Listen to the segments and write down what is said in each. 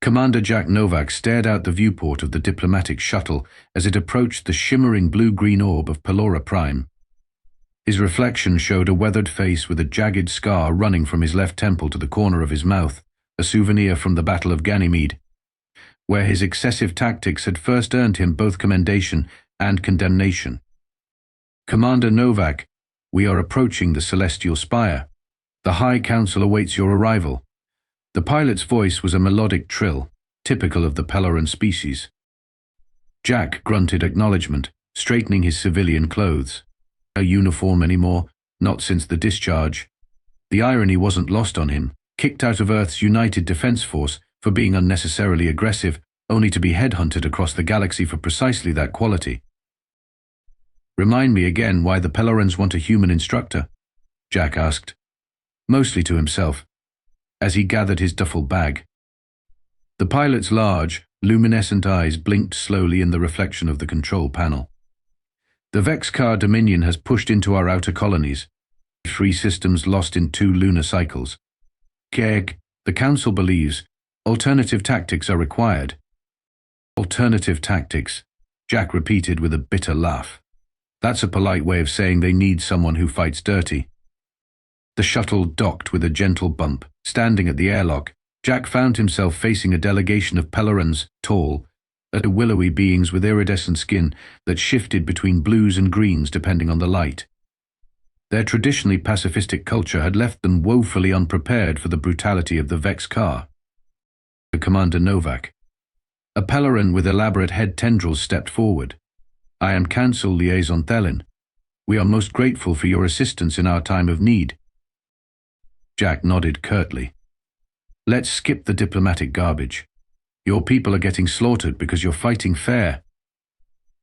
Commander Jack Novak stared out the viewport of the diplomatic shuttle as it approached the shimmering blue-green orb of Pelora Prime. His reflection showed a weathered face with a jagged scar running from his left temple to the corner of his mouth, a souvenir from the Battle of Ganymede, where his excessive tactics had first earned him both commendation and condemnation. "Commander Novak, we are approaching the Celestial Spire. The High Council awaits your arrival." The pilot's voice was a melodic trill, typical of the Peloran species. Jack grunted acknowledgement, straightening his civilian clothes. A uniform anymore, not since the discharge. The irony wasn't lost on him, kicked out of Earth's United Defense Force for being unnecessarily aggressive, only to be headhunted across the galaxy for precisely that quality. "Remind me again why the Pelorans want a human instructor?" Jack asked, mostly to himself, as he gathered his duffel bag. The pilot's large, luminescent eyes blinked slowly in the reflection of the control panel. "The Vex'kar Dominion has pushed into our outer colonies. 3 systems lost in 2 lunar cycles. Geg, the Council believes alternative tactics are required." "Alternative tactics," Jack repeated with a bitter laugh. "That's a polite way of saying they need someone who fights dirty." The shuttle docked with a gentle bump. Standing at the airlock, Jack found himself facing a delegation of Pelorans, tall, willowy beings with iridescent skin that shifted between blues and greens depending on the light. Their traditionally pacifistic culture had left them woefully unprepared for the brutality of the Vex'kar. Commander Novak. A Peloran with elaborate head tendrils stepped forward. "I am Council Liaison Thelin. We are most grateful for your assistance in our time of need." Jack nodded curtly. "Let's skip the diplomatic garbage. Your people are getting slaughtered because you're fighting fair.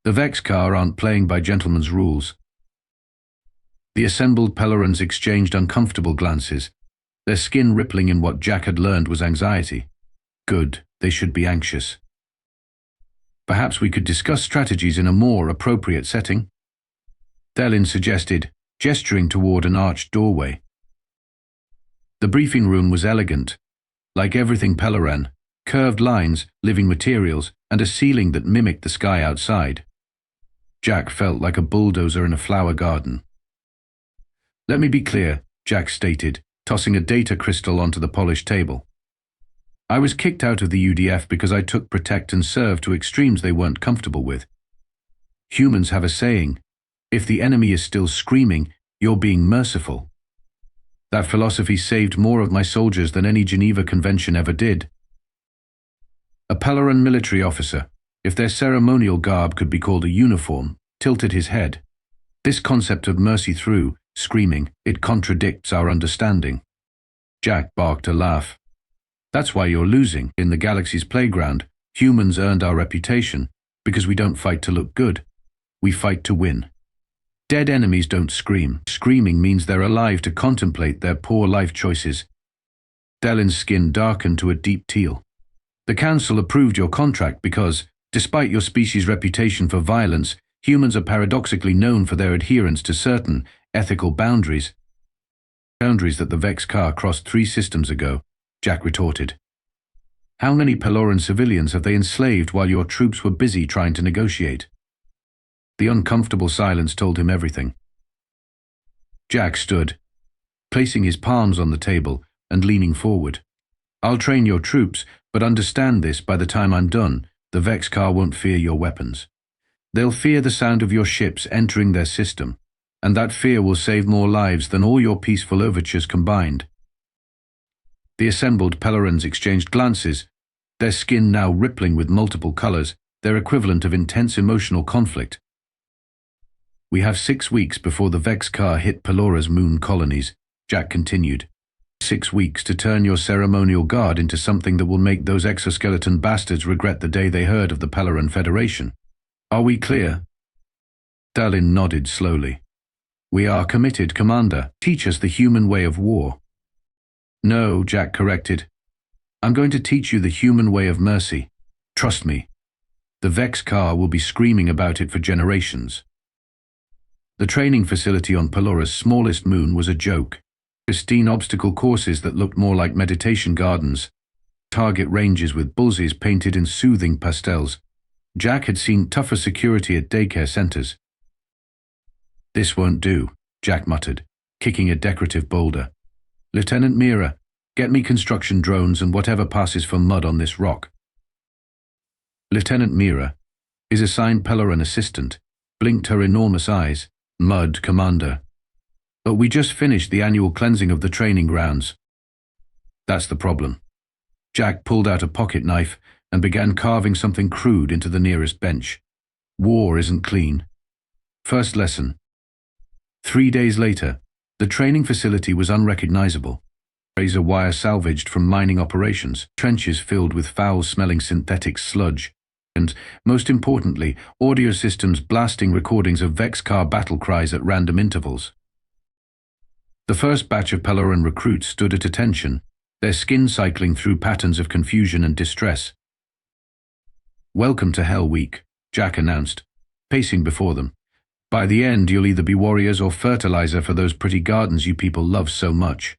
The Vex'kar aren't playing by gentlemen's rules." The assembled Pelorans exchanged uncomfortable glances, their skin rippling in what Jack had learned was anxiety. Good, they should be anxious. "Perhaps we could discuss strategies in a more appropriate setting," Thelin suggested, gesturing toward an arched doorway. The briefing room was elegant, like everything Peloran, curved lines, living materials, and a ceiling that mimicked the sky outside. Jack felt like a bulldozer in a flower garden. "Let me be clear," Jack stated, tossing a data crystal onto the polished table. "I was kicked out of the UDF because I took protect and serve to extremes they weren't comfortable with. Humans have a saying, if the enemy is still screaming, you're being merciful. That philosophy saved more of my soldiers than any Geneva Convention ever did." A Peloran military officer, if their ceremonial garb could be called a uniform, tilted his head. "This concept of mercy through, screaming, it contradicts our understanding." Jack barked a laugh. "That's why you're losing. In the galaxy's playground, humans earned our reputation because we don't fight to look good. We fight to win. Dead enemies don't scream. Screaming means they're alive to contemplate their poor life choices." Thelin's skin darkened to a deep teal. "The Council approved your contract because, despite your species' reputation for violence, humans are paradoxically known for their adherence to certain ethical boundaries." "Boundaries that the Vex'kar crossed 3 systems ago," Jack retorted. "How many Peloran civilians have they enslaved while your troops were busy trying to negotiate?" The uncomfortable silence told him everything. Jack stood, placing his palms on the table and leaning forward. "I'll train your troops, but understand this, by the time I'm done, the Vex'kar won't fear your weapons. They'll fear the sound of your ships entering their system, and that fear will save more lives than all your peaceful overtures combined." The assembled Pelorans exchanged glances, their skin now rippling with multiple colors, their equivalent of intense emotional conflict. "We have 6 weeks before the Vex'kar hit Pelora's moon colonies," Jack continued. 6 weeks to turn your ceremonial guard into something that will make those exoskeleton bastards regret the day they heard of the Peloran Federation. Are we clear?" Thelin nodded slowly. "We are committed, Commander. Teach us the human way of war." "No," Jack corrected. "I'm going to teach you the human way of mercy. Trust me. The Vex'kar will be screaming about it for generations." The training facility on Pelora's smallest moon was a joke. Pristine obstacle courses that looked more like meditation gardens. target ranges with bullseyes painted in soothing pastels. Jack had seen tougher security at daycare centers. "This won't do," Jack muttered, kicking a decorative boulder. "Lieutenant Mira, get me construction drones and whatever passes for mud on this rock." Lieutenant Mira, his assigned Peloran assistant, blinked her enormous eyes. "Mud, Commander. But we just finished the annual cleansing of the training grounds." "That's the problem." Jack pulled out a pocket knife and began carving something crude into the nearest bench. "War isn't clean." First lesson. 3 days later, the training facility was unrecognizable. Razor wire salvaged from mining operations, trenches filled with foul-smelling synthetic sludge, and, most importantly, audio systems blasting recordings of Vex'kar battle cries at random intervals. The first batch of Peloran recruits stood at attention, their skin cycling through patterns of confusion and distress. "Welcome to Hell Week," Jack announced, pacing before them. "By the end, you'll either be warriors or fertilizer for those pretty gardens you people love so much."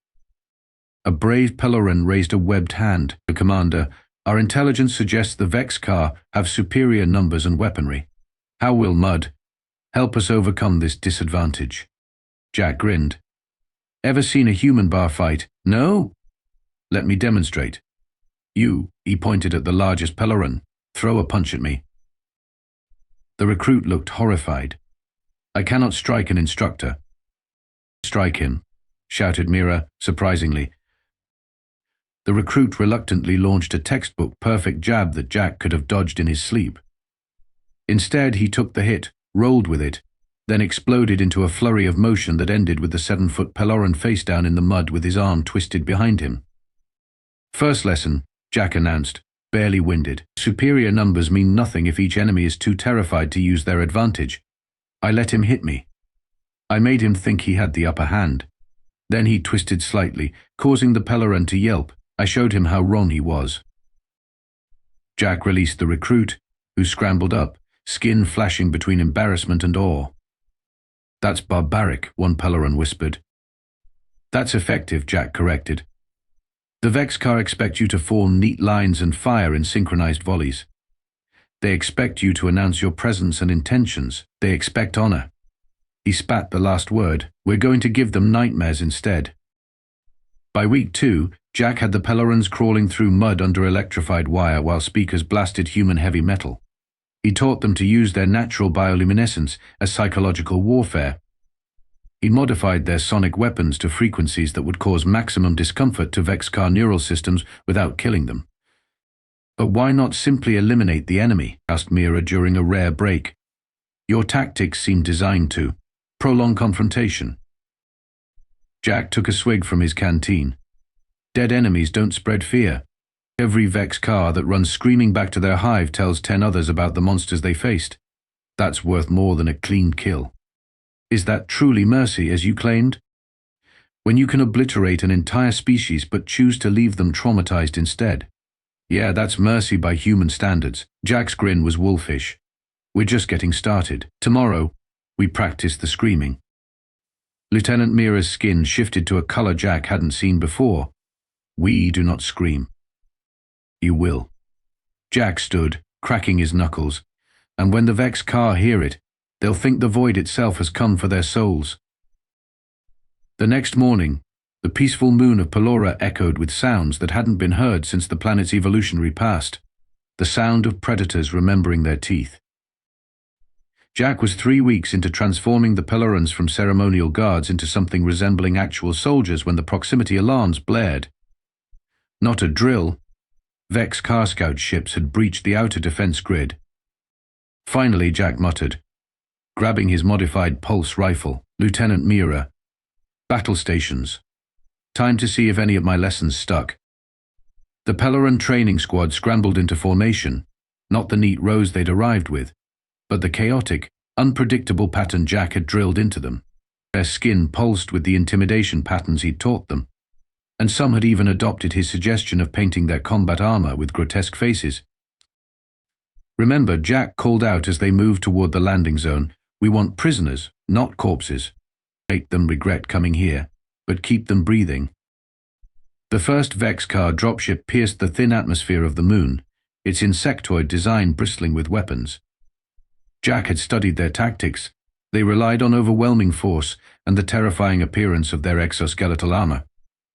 A brave Peloran raised a webbed hand. "The Commander, our intelligence suggests the Vex'kar have superior numbers and weaponry. How will Mud help us overcome this disadvantage?" Jack grinned. "Ever seen a human bar fight? No? Let me demonstrate. You," he pointed at the largest Peloran, "throw a punch at me." The recruit looked horrified. "I cannot strike an instructor." "Strike him," shouted Mira, surprisingly. The recruit reluctantly launched a textbook-perfect jab that Jack could have dodged in his sleep. Instead, he took the hit, rolled with it, then exploded into a flurry of motion that ended with the 7-foot Peloran face down in the mud with his arm twisted behind him. "First lesson," Jack announced, barely winded. "Superior numbers mean nothing if each enemy is too terrified to use their advantage. I let him hit me. I made him think he had the upper hand. Then he twisted slightly, causing the Peloran to yelp. I showed him how wrong he was." Jack released the recruit, who scrambled up, skin flashing between embarrassment and awe. "That's barbaric," one Peloran whispered. "That's effective," Jack corrected. "The Vex'kar expect you to form neat lines and fire in synchronized volleys. They expect you to announce your presence and intentions. They expect honor." He spat the last word. "We're going to give them nightmares instead." By week 2, Jack had the Pelorans crawling through mud under electrified wire while speakers blasted human heavy metal. He taught them to use their natural bioluminescence as psychological warfare. He modified their sonic weapons to frequencies that would cause maximum discomfort to Vex'kar neural systems without killing them. "But why not simply eliminate the enemy?" asked Mira during a rare break. "Your tactics seem designed to prolong confrontation." Jack took a swig from his canteen. "Dead enemies don't spread fear. Every Vex'kar that runs screaming back to their hive tells 10 others about the monsters they faced. That's worth more than a clean kill. Is that truly mercy, as you claimed? When you can obliterate an entire species but choose to leave them traumatized instead. Yeah, that's mercy by human standards." Jack's grin was wolfish. "We're just getting started. Tomorrow, we practice the screaming." Lieutenant Mira's skin shifted to a color Jack hadn't seen before. "We do not scream." "You will." Jack stood, cracking his knuckles, "and when the Vex'kar hear it, they'll think the void itself has come for their souls." The next morning, the peaceful moon of Pelora echoed with sounds that hadn't been heard since the planet's evolutionary past, the sound of predators remembering their teeth. Jack was 3 weeks into transforming the Pelorans from ceremonial guards into something resembling actual soldiers when the proximity alarms blared. Not a drill. Vex'kar scout ships had breached the outer defense grid. Finally, Jack muttered, grabbing his modified pulse rifle, "Lieutenant Mira, battle stations. Time to see if any of my lessons stuck." The Peloran training squad scrambled into formation, not the neat rows they'd arrived with, but the chaotic, unpredictable pattern Jack had drilled into them. Their skin pulsed with the intimidation patterns he'd taught them, and some had even adopted his suggestion of painting their combat armor with grotesque faces. Remember, Jack called out as they moved toward the landing zone, "We want prisoners, not corpses. Make them regret coming here, but keep them breathing." The first Vex'kar dropship pierced the thin atmosphere of the moon, its insectoid design bristling with weapons. Jack had studied their tactics. They relied on overwhelming force and the terrifying appearance of their exoskeletal armor.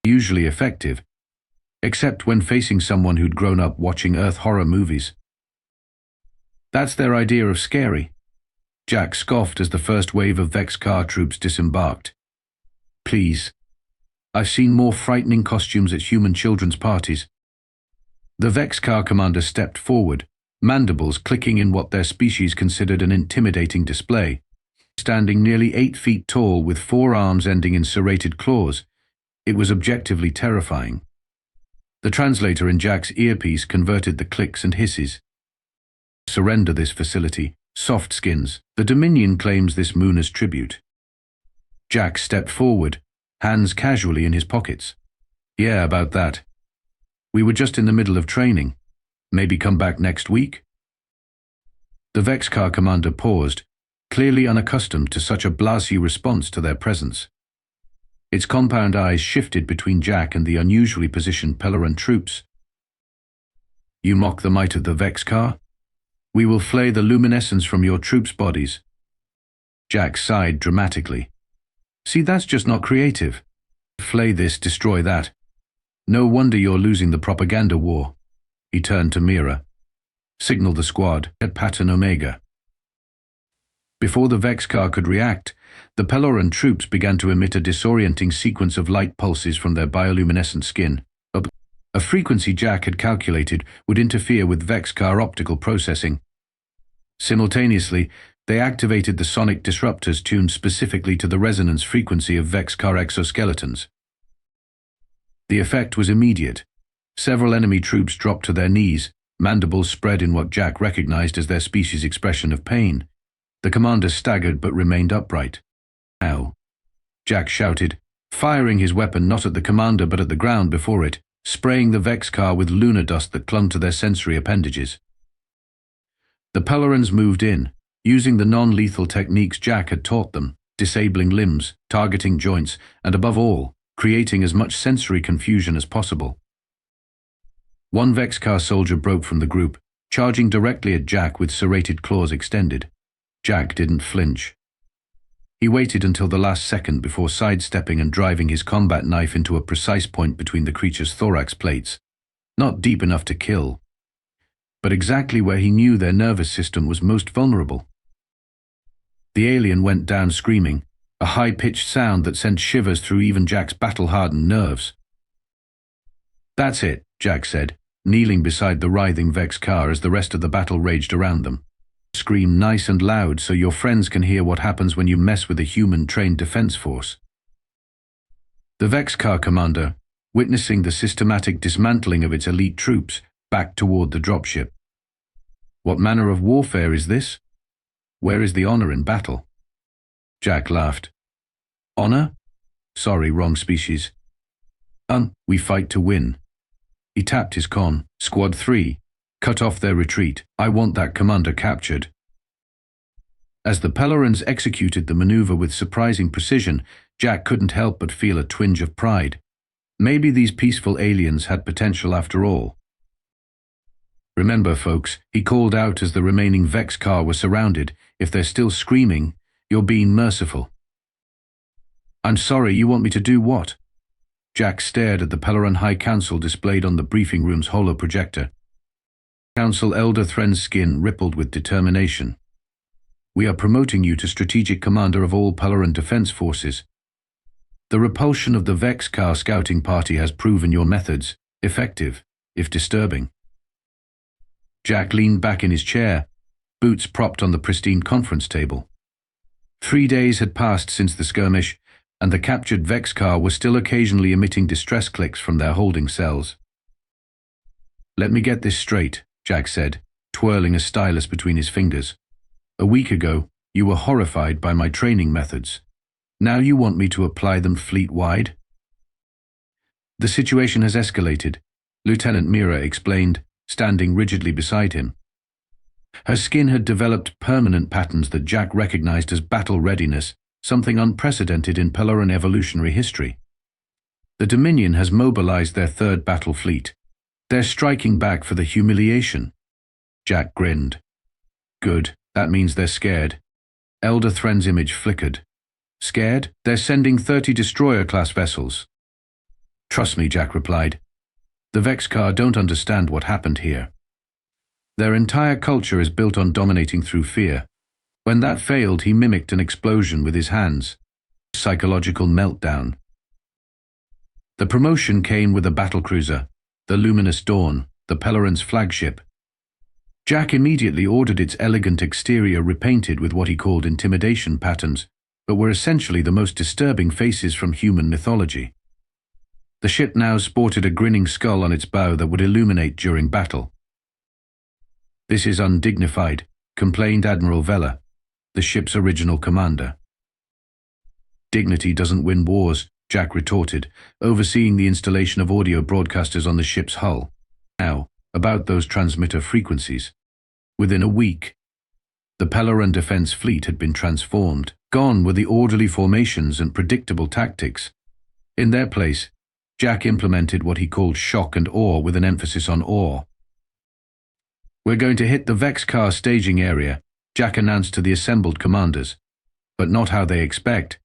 Usually effective, except when facing someone who'd grown up watching Earth horror movies. That's their idea of scary. Jack scoffed as the first wave of Vex'kar troops disembarked. Please. I've seen more frightening costumes at human children's parties. The Vex'kar commander stepped forward, mandibles clicking in what their species considered an intimidating display. Standing nearly 8 feet tall with 4 arms ending in serrated claws, it was objectively terrifying. The translator in Jack's earpiece converted the clicks and hisses. Surrender this facility, soft skins. The Dominion claims this moon as tribute. Jack stepped forward, hands casually in his pockets. Yeah, about that. We were just in the middle of training. Maybe come back next week? The Vex'kar commander paused, clearly unaccustomed to such a blasé response to their presence. Its compound eyes shifted between Jack and the unusually positioned Peloran troops. You mock the might of the Vex'kar? We will flay the luminescence from your troops' bodies. Jack sighed dramatically. See, that's just not creative. Flay this, destroy that. No wonder you're losing the propaganda war. He turned to Mira. Signal the squad at pattern Omega. Before the Vex'kar could react, the Peloran troops began to emit a disorienting sequence of light pulses from their bioluminescent skin. A frequency Jack had calculated would interfere with Vex'kar optical processing. Simultaneously, they activated the sonic disruptors tuned specifically to the resonance frequency of Vex'kar exoskeletons. The effect was immediate. Several enemy troops dropped to their knees, mandibles spread in what Jack recognized as their species' expression of pain. The commander staggered but remained upright. Ow! Jack shouted, firing his weapon not at the commander but at the ground before it, spraying the Vex'kar with lunar dust that clung to their sensory appendages. The Pelorans moved in, using the non-lethal techniques Jack had taught them, disabling limbs, targeting joints, and above all, creating as much sensory confusion as possible. One Vex'kar soldier broke from the group, charging directly at Jack with serrated claws extended. Jack didn't flinch. He waited until the last second before sidestepping and driving his combat knife into a precise point between the creature's thorax plates. Not deep enough to kill, but exactly where he knew their nervous system was most vulnerable. The alien went down screaming, a high-pitched sound that sent shivers through even Jack's battle-hardened nerves. That's it, Jack said, kneeling beside the writhing Vex'kar as the rest of the battle raged around them. Scream nice and loud so your friends can hear what happens when you mess with a human-trained defense force. The Vex'kar commander, witnessing the systematic dismantling of its elite troops, backed toward the dropship. What manner of warfare is this? Where is the honor in battle? Jack laughed. Honor? Sorry, wrong species. We fight to win. He tapped his con. Squad 3. Cut off their retreat. I want that commander captured. As the Pelorans executed the maneuver with surprising precision, Jack couldn't help but feel a twinge of pride. Maybe these peaceful aliens had potential after all. Remember, folks, he called out as the remaining Vex'kar were surrounded, if they're still screaming, you're being merciful. I'm sorry, you want me to do what? Jack stared at the Peloran High Council displayed on the briefing room's holo projector. Council Elder Thren's skin rippled with determination. We are promoting you to strategic commander of all Peloran defense forces. The repulsion of the Vex'kar scouting party has proven your methods effective, if disturbing. Jack leaned back in his chair, boots propped on the pristine conference table. 3 days had passed since the skirmish, and the captured Vex'kar were still occasionally emitting distress clicks from their holding cells. Let me get this straight, Jack said, twirling a stylus between his fingers. A week ago, you were horrified by my training methods. Now you want me to apply them fleet-wide? The situation has escalated, Lieutenant Mira explained, standing rigidly beside him. Her skin had developed permanent patterns that Jack recognized as battle readiness, something unprecedented in Peloran evolutionary history. The Dominion has mobilized their third battle fleet. They're striking back for the humiliation. Jack grinned. Good, that means they're scared. Elder Thren's image flickered. Scared? They're sending 30 destroyer-class vessels. Trust me, Jack replied. The Vex'kar don't understand what happened here. Their entire culture is built on dominating through fear. When that failed, he mimicked an explosion with his hands. Psychological meltdown. The promotion came with a battlecruiser, the Luminous Dawn, the Pelorans' flagship. Jack immediately ordered its elegant exterior repainted with what he called intimidation patterns, but were essentially the most disturbing faces from human mythology. The ship now sported a grinning skull on its bow that would illuminate during battle. This is undignified, complained Admiral Vela, the ship's original commander. Dignity doesn't win wars, Jack retorted, overseeing the installation of audio broadcasters on the ship's hull. Now, about those transmitter frequencies. Within a week, the Peloran defense fleet had been transformed. Gone were the orderly formations and predictable tactics. In their place, Jack implemented what he called shock and awe with an emphasis on awe. We're going to hit the Vex'kar staging area, Jack announced to the assembled commanders, but not how they expect.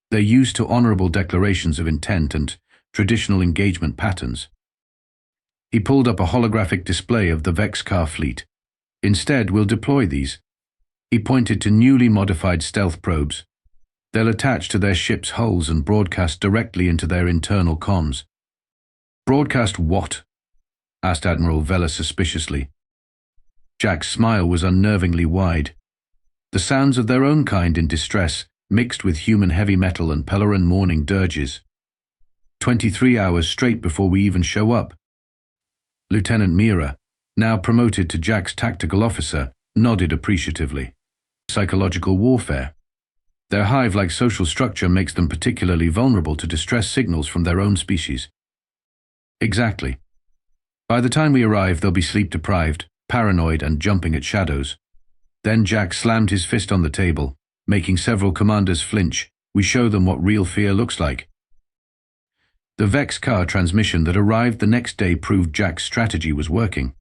They're used to honorable declarations of intent and traditional engagement patterns. He pulled up a holographic display of the Vex'kar fleet. Instead, we'll deploy these. He pointed to newly modified stealth probes. They'll attach to their ship's hulls and broadcast directly into their internal comms. Broadcast what? Asked Admiral Vela suspiciously. Jack's smile was unnervingly wide. The sounds of their own kind in distress, mixed with human heavy metal and Peloran mourning dirges. 23 hours straight before we even show up. Lieutenant Mira, now promoted to Jack's tactical officer, nodded appreciatively. Psychological warfare. Their hive-like social structure makes them particularly vulnerable to distress signals from their own species. Exactly. By the time we arrive, they'll be sleep-deprived, paranoid, and jumping at shadows. Then Jack slammed his fist on the table, making several commanders flinch. We show them what real fear looks like. The Vex'kar transmission that arrived the next day proved Jack's strategy was working.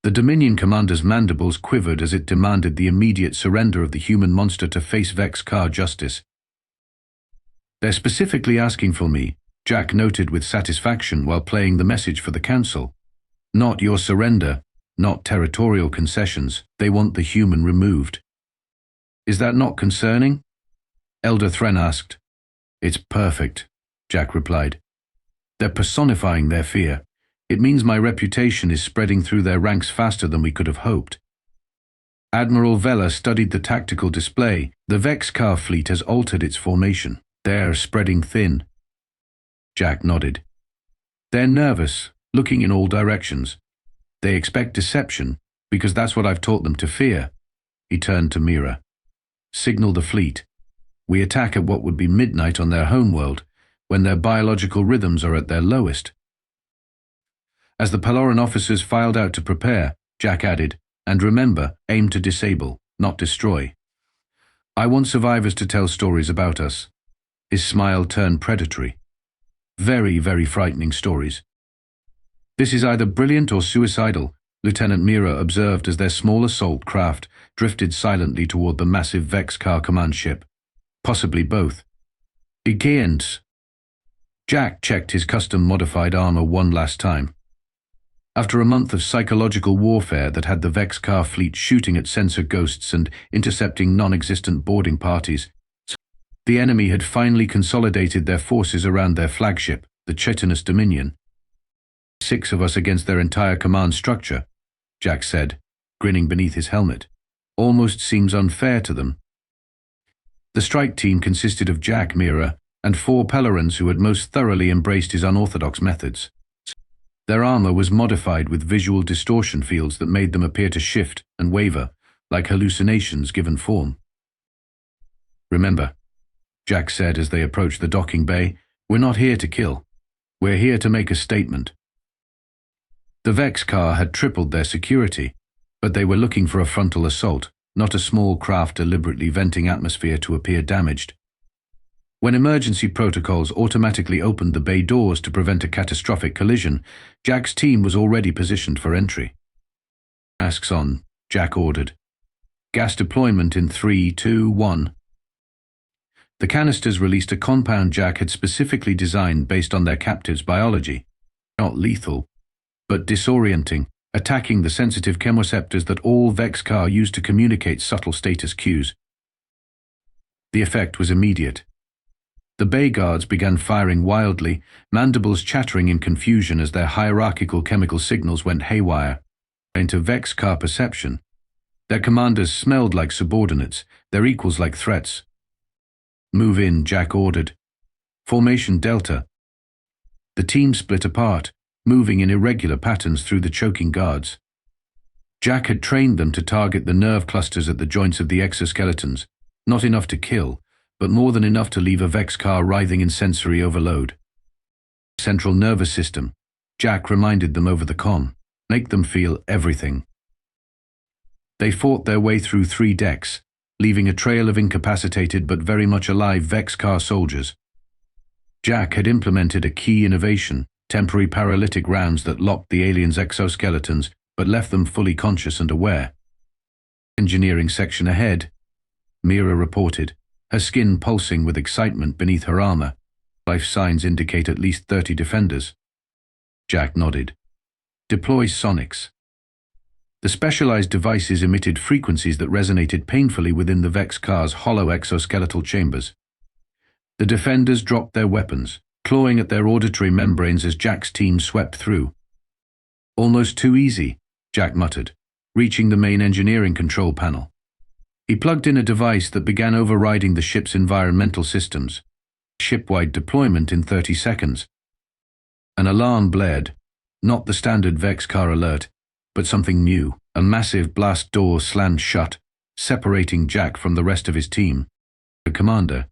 The Dominion commander's mandibles quivered as it demanded the immediate surrender of the human monster to face Vex'kar justice. They're specifically asking for me, Jack noted with satisfaction while playing the message for the council. Not your surrender, not territorial concessions. They want the human removed. Is that not concerning? Elder Thren asked. It's perfect, Jack replied. They're personifying their fear. It means my reputation is spreading through their ranks faster than we could have hoped. Admiral Vela studied the tactical display. The Vex'kar fleet has altered its formation. They're spreading thin. Jack nodded. They're nervous, looking in all directions. They expect deception, because that's what I've taught them to fear. He turned to Mira. Signal the fleet. We attack at what would be midnight on their homeworld, when their biological rhythms are at their lowest. As the Peloran officers filed out to prepare, Jack added, and remember, aim to disable, not destroy. I want survivors to tell stories about us. His smile turned predatory. Very, very frightening stories. This is either brilliant or suicidal, Lieutenant Mira observed as their small assault craft drifted silently toward the massive Vex'kar command ship. Possibly both. Begins. Jack checked his custom-modified armor one last time. After a month of psychological warfare that had the Vex'kar fleet shooting at sensor ghosts and intercepting non-existent boarding parties, the enemy had finally consolidated their forces around their flagship, the chitinous Dominion. 6 of us against their entire command structure, Jack said, grinning beneath his helmet. Almost seems unfair to them. The strike team consisted of Jack, Mira, and 4 Pelorans who had most thoroughly embraced his unorthodox methods. Their armor was modified with visual distortion fields that made them appear to shift and waver, like hallucinations given form. Remember, Jack said as they approached the docking bay, we're not here to kill. We're here to make a statement. The Vex'kar had tripled their security, but they were looking for a frontal assault, not a small craft deliberately venting atmosphere to appear damaged. When emergency protocols automatically opened the bay doors to prevent a catastrophic collision, Jack's team was already positioned for entry. "Masks on," Jack ordered. "Gas deployment in 3, 2, 1. The canisters released a compound Jack had specifically designed based on their captive's biology. Not lethal, but disorienting, attacking the sensitive chemoreceptors that all Vex'kar use to communicate subtle status cues. The effect was immediate. The bay guards began firing wildly, mandibles chattering in confusion as their hierarchical chemical signals went haywire. Into Vex'kar perception, their commanders smelled like subordinates, their equals like threats. "Move in," Jack ordered. "Formation Delta." The team split apart, moving in irregular patterns through the choking guards. Jack had trained them to target the nerve clusters at the joints of the exoskeletons, not enough to kill, but more than enough to leave a Vex'kar writhing in sensory overload. Central nervous system, Jack reminded them over the comm. Make them feel everything. They fought their way through 3 decks, leaving a trail of incapacitated but very much alive Vex'kar soldiers. Jack had implemented a key innovation, temporary paralytic rounds that locked the aliens' exoskeletons but left them fully conscious and aware. "Engineering section ahead," Mira reported, her skin pulsing with excitement beneath her armor. "Life signs indicate at least 30 defenders." Jack nodded. "Deploy sonics." The specialized devices emitted frequencies that resonated painfully within the Vex'kar's hollow exoskeletal chambers. The defenders dropped their weapons, clawing at their auditory membranes as Jack's team swept through. "Almost too easy," Jack muttered, reaching the main engineering control panel. He plugged in a device that began overriding the ship's environmental systems. Ship-wide deployment in 30 seconds. An alarm blared, not the standard Vex'kar alert, but something new. A massive blast door slammed shut, separating Jack from the rest of his team. "The commander."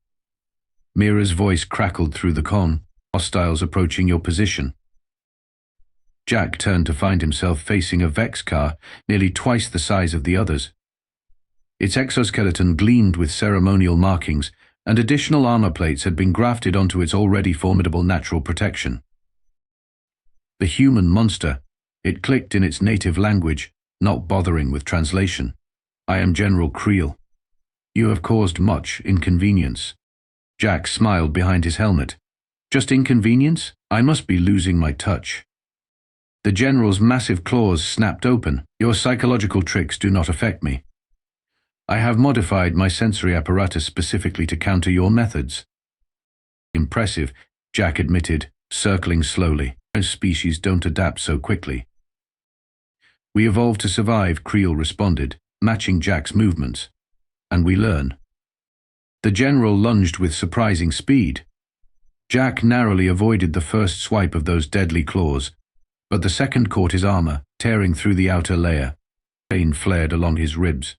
Mira's voice crackled through the comm. "Hostiles approaching your position." Jack turned to find himself facing a Vex'kar nearly twice the size of the others. Its exoskeleton gleamed with ceremonial markings, and additional armor plates had been grafted onto its already formidable natural protection. "The human monster," it clicked in its native language, not bothering with translation. "I am General Creel. You have caused much inconvenience." Jack smiled behind his helmet. "Just inconvenience? I must be losing my touch." The general's massive claws snapped open. "Your psychological tricks do not affect me. I have modified my sensory apparatus specifically to counter your methods." "Impressive," Jack admitted, circling slowly. "Most species don't adapt so quickly." "We evolved to survive," Creel responded, matching Jack's movements. "And we learn." The general lunged with surprising speed. Jack narrowly avoided the first swipe of those deadly claws, but the second caught his armor, tearing through the outer layer. Pain flared along his ribs.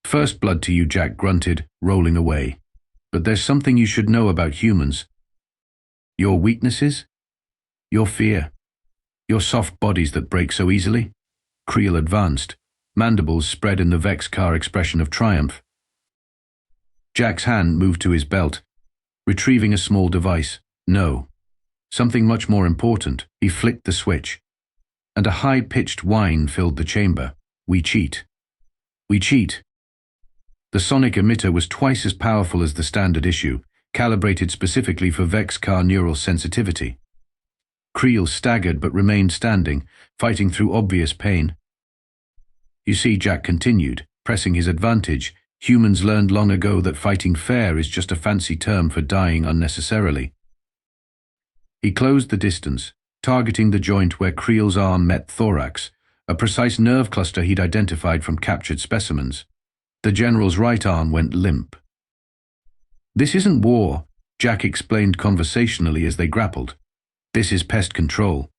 "First blood to you," Jack grunted, rolling away. "But there's something you should know about humans. Your weaknesses? Your fear? Your soft bodies that break so easily?" Creel advanced, mandibles spread in the Vex'kar expression of triumph. Jack's hand moved to his belt, retrieving a small device. "No. Something much more important." He flicked the switch, and a high-pitched whine filled the chamber. "We cheat. We cheat." The sonic emitter was twice as powerful as the standard issue, calibrated specifically for Vex'kar neural sensitivity. Creel staggered but remained standing, fighting through obvious pain. "You see," Jack continued, pressing his advantage, "humans learned long ago that fighting fair is just a fancy term for dying unnecessarily." He closed the distance, targeting the joint where Creel's arm met thorax, a precise nerve cluster he'd identified from captured specimens. The general's right arm went limp. "This isn't war," Jack explained conversationally as they grappled. "This is pest control.